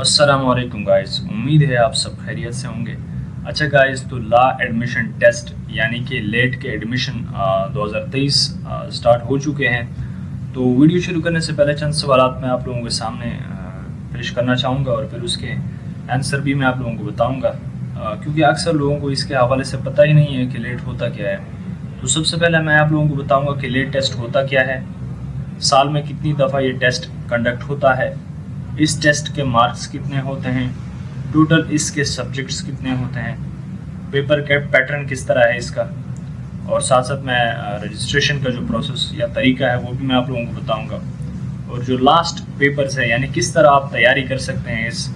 अस्सलाम वालेकुम गाइस, उम्मीद है आप सब खैरियत से होंगे। अच्छा गाइस, तो ला एडमिशन टेस्ट यानी कि लेट के एडमिशन 2023 स्टार्ट हो चुके हैं। तो वीडियो शुरू करने से पहले चंद सवालात मैं आप लोगों के सामने पेश करना चाहूँगा और फिर उसके आंसर भी मैं आप लोगों को बताऊँगा, क्योंकि अक्सर लोगों को इसके हवाले से पता ही नहीं है कि लेट होता क्या है। तो सबसे पहले मैं आप लोगों को बताऊँगा कि लेट टेस्ट होता क्या है, साल में कितनी दफ़ा ये टेस्ट कंडक्ट होता है, इस टेस्ट के मार्क्स कितने होते हैं, टोटल इसके सब्जेक्ट्स कितने होते हैं, पेपर का पैटर्न किस तरह है इसका, और साथ साथ मैं रजिस्ट्रेशन का जो प्रोसेस या तरीका है वो भी मैं आप लोगों को बताऊंगा। और जो लास्ट पेपर्स है यानी किस तरह आप तैयारी कर सकते हैं इस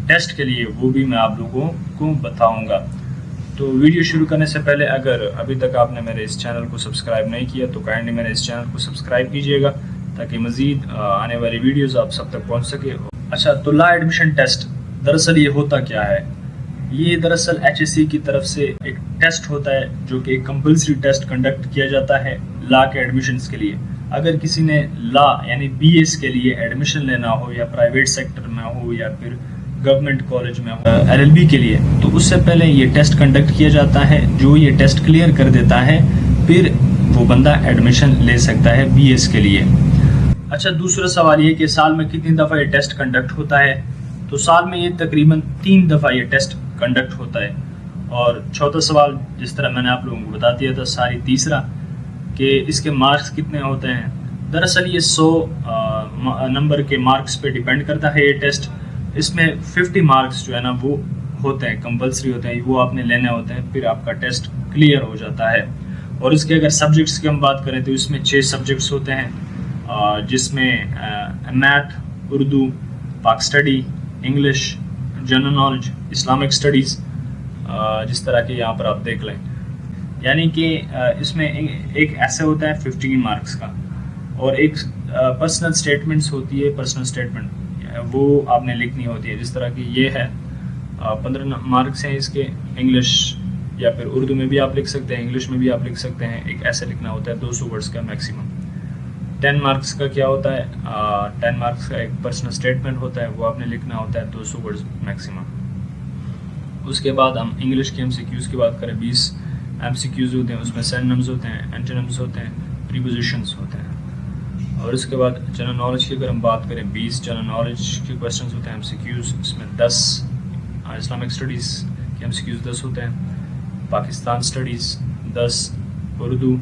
टेस्ट के लिए वो भी मैं आप लोगों को बताऊंगा। तो वीडियो शुरू करने से पहले अगर अभी तक आपने मेरे इस चैनल को सब्सक्राइब नहीं किया तो काइंडली मेरे इस चैनल को सब्सक्राइब कीजिएगा ताकि मज़ीद आने वाली वीडियोस आप सब तक पहुंच सके। अच्छा, तो ला एडमिशन टेस्ट दरअसल ये होता क्या है? ये दरअसल HSC की तरफ से एक टेस्ट होता है जो कि एक कंपल्सरी टेस्ट कंडक्ट किया जाता है ला के एडमिशन्स के लिए। अगर किसी ने ला यानी BS के लिए एडमिशन लेना हो या प्राइवेट सेक्टर में हो या फिर गवर्नमेंट कॉलेज में हो LLB के लिए, तो उससे पहले ये टेस्ट कंडक्ट किया जाता है। जो ये टेस्ट क्लियर कर देता है फिर वो बंदा एडमिशन ले सकता है BS के लिए। अच्छा, दूसरा सवाल ये कि साल में कितनी दफ़ा ये टेस्ट कंडक्ट होता है? तो साल में ये तकरीबन 3 दफ़ा ये टेस्ट कंडक्ट होता है। और चौथा सवाल, जिस तरह मैंने आप लोगों को बता दिया था सारी तीसरा, कि इसके मार्क्स कितने होते हैं। दरअसल ये 100 नंबर के मार्क्स पे डिपेंड करता है ये टेस्ट। इसमें 50 मार्क्स जो है ना वो होते हैं, कंपल्सरी होते हैं, वो आपने लेने होते हैं, फिर आपका टेस्ट क्लियर हो जाता है। और इसके अगर सब्जेक्ट्स की हम बात करें तो इसमें 6 सब्जेक्ट्स होते हैं, जिसमें मैथ, उर्दू, पाक study, English, general knowledge, Islamic studies, जिस तरह के यहाँ पर आप देख लें। यानी कि इसमें एक ऐसे होता है 15 मार्क्स का, और एक पर्सनल स्टेटमेंट्स होती है। पर्सनल स्टेटमेंट वो आपने लिखनी होती है, जिस तरह की ये है। 15 मार्क्स हैं इसके। इंग्लिश या फिर उर्दू में भी आप लिख सकते हैं, इंग्लिश में भी आप लिख सकते हैं। एक ऐसे लिखना होता है 200 वर्ड्स का मैक्सिमम। 10 मार्क्स का क्या होता है? 10 मार्क्स का एक पर्सनल स्टेटमेंट होता है, वो आपने लिखना होता है 200 वर्ड्स मैक्सिमम। उसके बाद हम इंग्लिश के MCQs की बात करें, 20 MCQs होते हैं, उसमें सिनोनिम्स होते हैं, एंटोनिम्स होते हैं, प्रीपोजिशंस होते हैं। और उसके बाद जनरल नॉलेज की अगर हम बात करें, 20 जनरल नॉलेज के क्वेश्चंस होते हैं MCQs, इसमें 10 इस्लामिक स्टडीज़ के MCQs 10 होते हैं, पाकिस्तान स्टडीज़ 10, उर्दू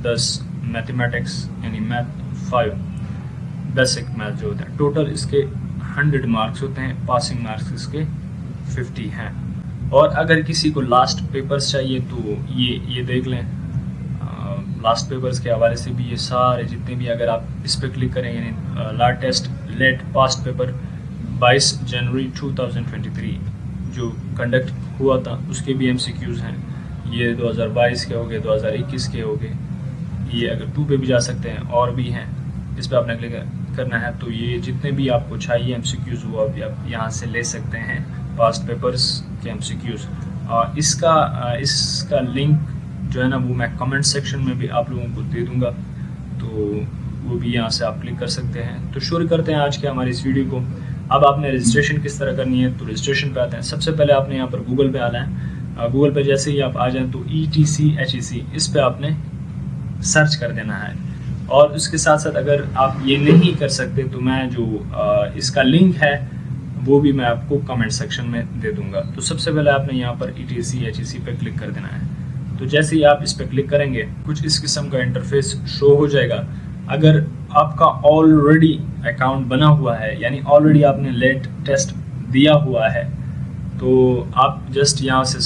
10, मैथमेटिक्स यानी मैथ 5, बेसिक मैथ जो होते हैं। टोटल इसके 100 मार्क्स होते हैं, पासिंग मार्क्स इसके 50 हैं। और अगर किसी को लास्ट पेपर्स चाहिए तो ये देख लें, लास्ट पेपर्स के हवाले से भी ये सारे जितने भी, अगर आप इस पर क्लिक करें यानी ला टेस्ट लेट पास्ट पेपर 22 जनवरी 2023 जो कंडक्ट हुआ था उसके भी MCQs हैं। ये 2022 के हो गए, 2021 के हो गए, ये अगर 2 पे भी जा सकते हैं, और भी हैं, इस पर आपने क्लिक करना है। तो ये जितने भी आपको चाहिए MCQs वो अभी आप यहाँ से ले सकते हैं, पास्ट पेपर्स के MCQs। इसका लिंक जो है ना वो मैं कमेंट सेक्शन में भी आप लोगों को दे दूँगा, तो वो भी यहाँ से आप क्लिक कर सकते हैं। तो शुरू करते हैं आज के हमारी इस वीडियो को। अब आपने रजिस्ट्रेशन किस तरह करनी है, तो रजिस्ट्रेशन पे आते हैं। सबसे पहले आपने यहाँ पर गूगल पे आना है। गूगल पे जैसे ही आप आ जाएँ तो ETC HEC इस पर आपने सर्च कर देना है। और उसके साथ साथ अगर आप ये नहीं कर सकते तो मैं जो इसका लिंक है वो भी मैं आपको कमेंट सेक्शन में दे दूंगा। तो सबसे पहले आपने यहाँ पर ETC HEC पे क्लिक कर देना है। तो जैसे ही आप इस पर क्लिक करेंगे कुछ इस किस्म का इंटरफेस शो हो जाएगा। अगर आपका ऑलरेडी अकाउंट बना हुआ है यानी ऑलरेडी आपने लेट टेस्ट दिया हुआ है, तो आप जस्ट यहाँ से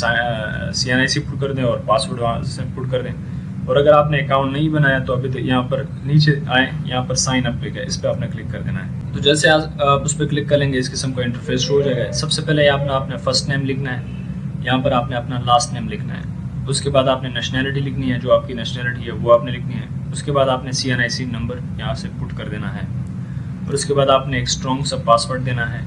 CNIC पुट कर दें और पासवर्ड वहाँ से पुट कर दें। और अगर आपने अकाउंट नहीं बनाया तो अभी यहाँ पर नीचे आए, यहाँ पर साइन अप पे इस पर आपने क्लिक कर देना है। तो जैसे आप उस पर क्लिक करेंगे इस किस्म का इंटरफेस शो हो जाएगा। सबसे पहले आपने अपना फर्स्ट नेम लिखना है, यहाँ पर आपने अपना लास्ट नेम लिखना है। उसके बाद आपने नेशनैलिटी लिखनी है, जो आपकी नेशनैलिटी है वो आपने लिखनी है। उसके बाद आपने CNIC नंबर यहाँ से पुट कर देना है। और उसके बाद आपने एक स्ट्रॉन्ग सा पासवर्ड देना है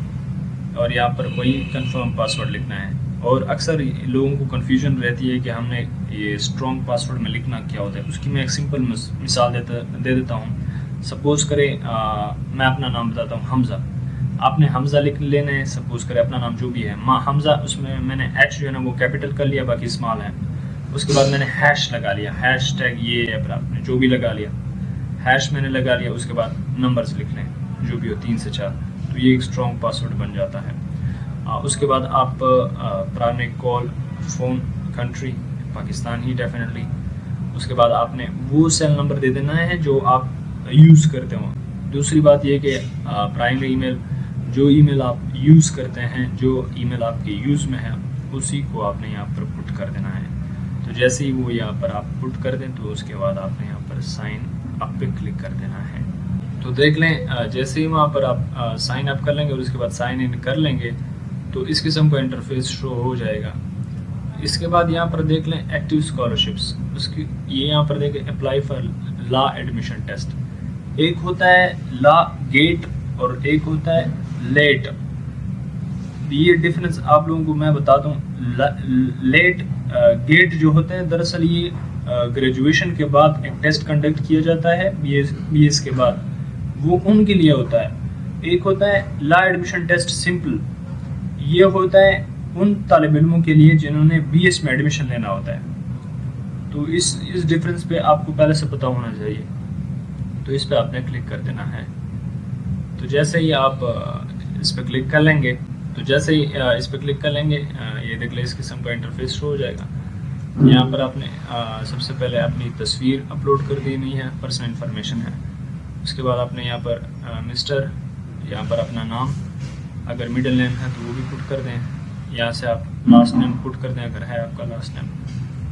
और यहाँ पर वही कंफर्म पासवर्ड लिखना है। और अक्सर लोगों को कन्फ्यूजन रहती है कि हमने ये स्ट्रॉन्ग पासवर्ड में लिखना क्या होता है। उसकी मैं एक सिंपल मिसाल दे देता हूँ। सपोज़ करें मैं अपना नाम बताता हूँ हमज़ा। आपने हमज़ा लिख लेना है, सपोज करें अपना नाम जो भी है हमज़ा, उसमें मैंने एच जो है ना वो कैपिटल कर लिया, बाकी स्मॉल है। उसके बाद मैंने हैश लगा लिया, हैश टैग ये है, फिर आपने जो भी लगा लिया, हैश मैंने लगा लिया। उसके बाद नंबर्स लिख लें जो भी हो 3 से 4, तो ये एक स्ट्रॉन्ग पासवर्ड बन जाता है। उसके बाद आप primary call phone country Pakistan ही डेफिनेटली। उसके बाद आपने वो सेल नंबर दे देना है जो आप यूज़ करते हो। दूसरी बात ये कि प्राइमरी ईमेल, जो ईमेल आप यूज़ करते हैं, जो ईमेल आपके यूज़ में है, उसी को आपने यहाँ पर पुट कर देना है। तो जैसे ही वो यहाँ पर आप पुट कर दें तो उसके बाद आपने यहाँ पर साइन अप पे क्लिक कर देना है। तो देख लें जैसे ही वहाँ पर आप साइन अप कर लेंगे और उसके बाद साइन इन कर लेंगे तो इस किस्म का इंटरफेस शो हो जाएगा। इसके बाद यहाँ पर देख लें एक्टिव स्कॉलरशिप्स, उसकी ये यहाँ पर देखें apply for law admission test. एक होता है लॉ गेट और एक होता है लेट। ये डिफरेंस आप लोगों को मैं बता दूं। लेट गेट जो होते हैं, दरअसल ये ग्रेजुएशन के बाद एक टेस्ट कंडक्ट किया जाता है बीएस के बाद, वो उनके लिए होता है। एक होता है लॉ एडमिशन टेस्ट सिंपल, ये होता है उन तालिब इल्मों के लिए जिन्होंने बीएस में एडमिशन लेना होता है। तो इस डिफरेंस पे आपको पहले से पता होना चाहिए। तो इस पे आपने क्लिक कर देना है। तो जैसे ही आप इस पे क्लिक कर लेंगे इस पे क्लिक कर लेंगे, ये देख लें इस किस्म का इंटरफेस शो हो जाएगा। यहाँ पर आपने सबसे पहले अपनी तस्वीर अपलोड कर देनी है, पर्सनल इन्फॉर्मेशन है। उसके बाद आपने यहाँ पर मिस्टर, यहाँ पर अपना नाम, अगर मिडिल नेम है तो वो भी पुट कर दें। यहाँ से आप लास्ट नेम पुट कर दें अगर है आपका लास्ट नेम।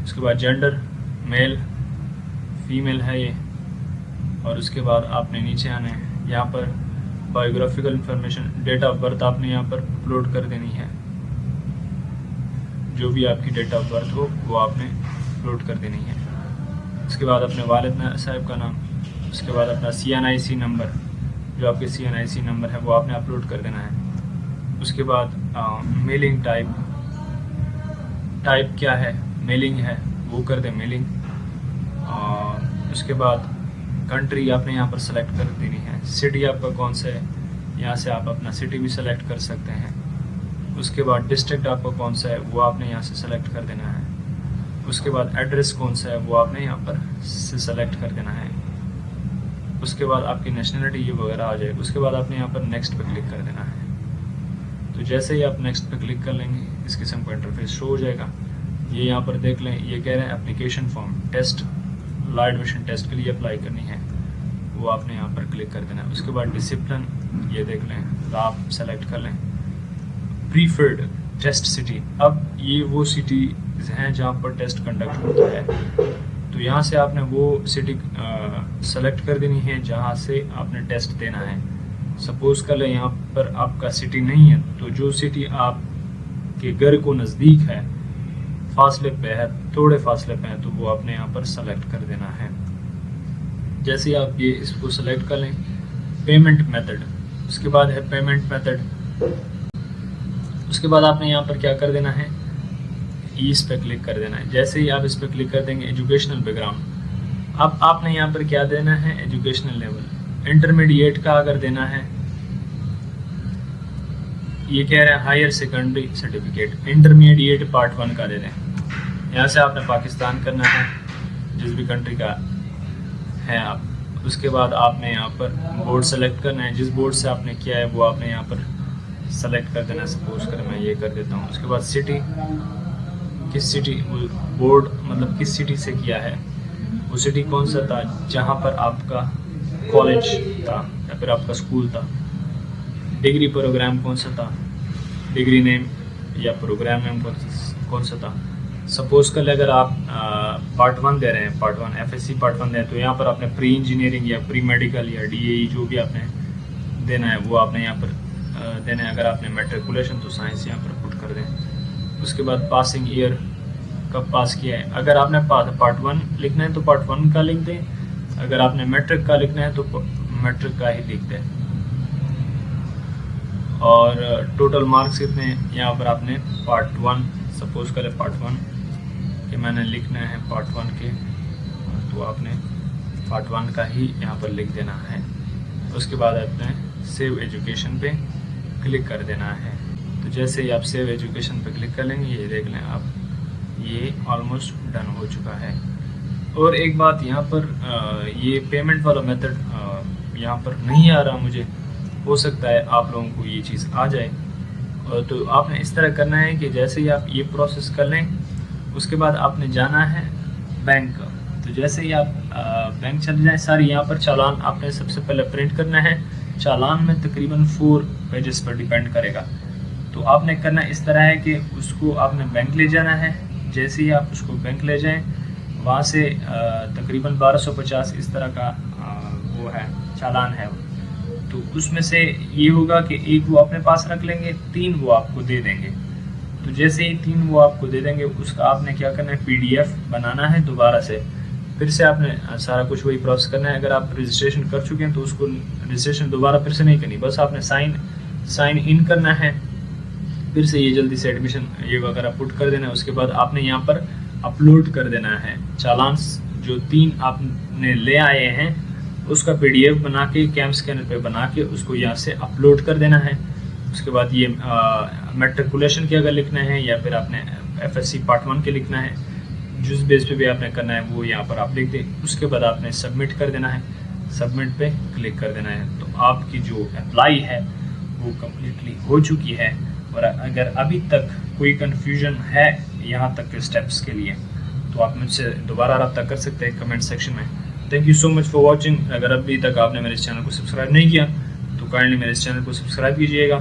उसके बाद जेंडर, मेल फीमेल है ये। और उसके बाद आपने नीचे आने हैं, यहाँ पर biographical information, date of birth आपने यहाँ पर अपलोड कर देनी है। जो भी आपकी डेट ऑफ बर्थ हो वो आपने अपलोड कर देनी है। उसके बाद अपने वालिद साहब का नाम, उसके बाद अपना CNIC नंबर, जो आपके CNIC नंबर है वो आपने अपलोड कर देना है। उसके बाद मेलिंग टाइप क्या है, मेलिंग है, वो कर दें मेलिंग। और उसके बाद कंट्री आपने यहाँ पर सेलेक्ट कर देनी है। सिटी आपका कौन सा है, यहाँ से आप अपना सिटी भी सेलेक्ट कर सकते हैं। उसके बाद डिस्ट्रिक्ट आपका कौन सा है वो आपने यहाँ से सेलेक्ट कर देना है। उसके बाद एड्रेस कौन सा है वो आपने यहाँ पर से सेलेक्ट कर देना है। उसके बाद आपकी नेशनलिटी ये वगैरह आ जाएगी। उसके बाद आपने यहाँ पर नेक्स्ट पे क्लिक कर देना है। तो जैसे ही आप नेक्स्ट पे क्लिक कर लेंगे इस किस्म का इंटरफेस शो हो जाएगा। ये यहाँ पर देख लें, ये कह रहे हैं application form test, law admission test के लिए अप्लाई करनी है, वो आपने यहाँ पर क्लिक कर देना है। उसके बाद डिसिप्लिन, ये देख लें, लॉ आप सेलेक्ट कर लें। प्रीफर्ड टेस्ट सिटी, अब ये वो सिटीज़ हैं जहाँ पर टेस्ट कंडक्ट होता है। तो यहाँ से आपने वो सिटी सेलेक्ट कर देनी है जहाँ से आपने टेस्ट देना है। सपोज कर लें यहाँ पर आपका सिटी नहीं है, तो जो सिटी आपके घर को नज़दीक है, फासले पे है, थोड़े फासले पे है, तो वो आपने यहाँ पर सेलेक्ट कर देना है। जैसे ही आप ये इसको सेलेक्ट कर लें, पेमेंट मेथड, उसके बाद है पेमेंट मेथड। उसके बाद आपने यहाँ पर क्या कर देना है, इस पे क्लिक कर देना है। जैसे ही आप इस पे क्लिक कर देंगे, एजुकेशनल बैकग्राउंड, अब आपने यहाँ पर क्या देना है, एजुकेशनल लेवल। इंटरमीडिएट का अगर देना है, ये कह रहा है higher secondary certificate, intermediate part 1 का दे दें। यहाँ से आपने पाकिस्तान करना है, जिस भी कंट्री का है आप। उसके बाद आपने यहाँ पर बोर्ड सेलेक्ट करना है, जिस बोर्ड से आपने किया है वो आपने यहाँ पर सेलेक्ट कर देना। सपोज कर मैं ये कर देता हूँ। उसके बाद सिटी, किस सिटी, बोर्ड मतलब किस सिटी से किया है, वो सिटी कौन सा था जहाँ पर आपका कॉलेज था या फिर आपका स्कूल था। डिग्री प्रोग्राम कौन सा था, डिग्री नेम या प्रोग्राम नेम कौन सा था। सपोज कर ले अगर आप पार्ट 1 दे रहे हैं, पार्ट 1 FSC पार्ट 1 दे रहे हैं, तो यहाँ पर आपने प्री इंजीनियरिंग या प्री मेडिकल या DAE जो भी आपने देना है वो आपने यहाँ पर देना है। अगर आपने मेट्रिकुलेशन तो साइंस यहाँ पर पुट कर दें। उसके बाद पासिंग ईयर, कब पास किया है। अगर आपने पार्ट 1 लिखना है तो पार्ट 1 का लिख दें, अगर आपने मैट्रिक का लिखना है तो मैट्रिक का ही लिख दें। और टोटल मार्क्स कितने हैं, यहाँ पर आपने पार्ट 1, सपोज करें पार्ट 1 कि मैंने लिखना है पार्ट 1 के, तो आपने पार्ट 1 का ही यहाँ पर लिख देना है। उसके बाद आपने सेव एजुकेशन पे क्लिक कर देना है। तो जैसे ही आप सेव एजुकेशन पे क्लिक कर लेंगे, ये देख लें आप, ये ऑलमोस्ट डन हो चुका है। और एक बात यहाँ पर ये पेमेंट वाला मेथड यहाँ पर नहीं आ रहा मुझे, हो सकता है आप लोगों को ये चीज़ आ जाए। तो आपने इस तरह करना है कि जैसे ही आप ये प्रोसेस कर लें, उसके बाद आपने जाना है बैंक। तो जैसे ही आप बैंक चले जाएं, सारी यहाँ पर चालान आपने सबसे पहले प्रिंट करना है। चालान में तकरीबन 4 पेजेस पर डिपेंड करेगा। तो आपने करना इस तरह है कि उसको आपने बैंक ले जाना है। जैसे ही आप उसको बैंक ले जाएं, वहाँ से तकरीबन 1250 इस तरह का वो है चालान है। तो उसमें से ये होगा कि एक वो अपने पास रख लेंगे, 3 वो आपको दे देंगे। तो जैसे ही 3 वो आपको दे देंगे, उसका आपने क्या करना है, PDF बनाना है दोबारा से। फिर से आपने सारा कुछ वही प्रोसेस करना है। अगर आप रजिस्ट्रेशन कर चुके हैं तो उसको रजिस्ट्रेशन दोबारा फिर से नहीं करनी, बस आपने साइन इन करना है। फिर से ये जल्दी से एडमिशन ये वगैरह पुट कर देना है। उसके बाद आपने यहाँ पर अपलोड कर देना है चालान, जो 3 आपने ले आए हैं उसका PDF बना के कैम स्कैनर पे बना के उसको यहाँ से अपलोड कर देना है। उसके बाद ये मैट्रिकुलेशन के अगर लिखना है या फिर आपने FSC पार्ट 1 के लिखना है, जिस बेस पे भी आपने करना है वो यहाँ पर आप लिख दें। उसके बाद आपने सबमिट कर देना है, सबमिट पे क्लिक कर देना है। तो आपकी जो अप्लाई है वो कम्प्लीटली हो चुकी है। और अगर अभी तक कोई कन्फ्यूजन है यहाँ तक के स्टेप्स के लिए, तो आप मुझसे दोबारा रब्ता कर सकते हैं कमेंट सेक्शन में। Thank you so much for watching. अगर अभी तक आपने मेरे इस चैनल को सब्सक्राइब नहीं किया तो काइंडली मेरे इस चैनल को सब्सक्राइब कीजिएगा।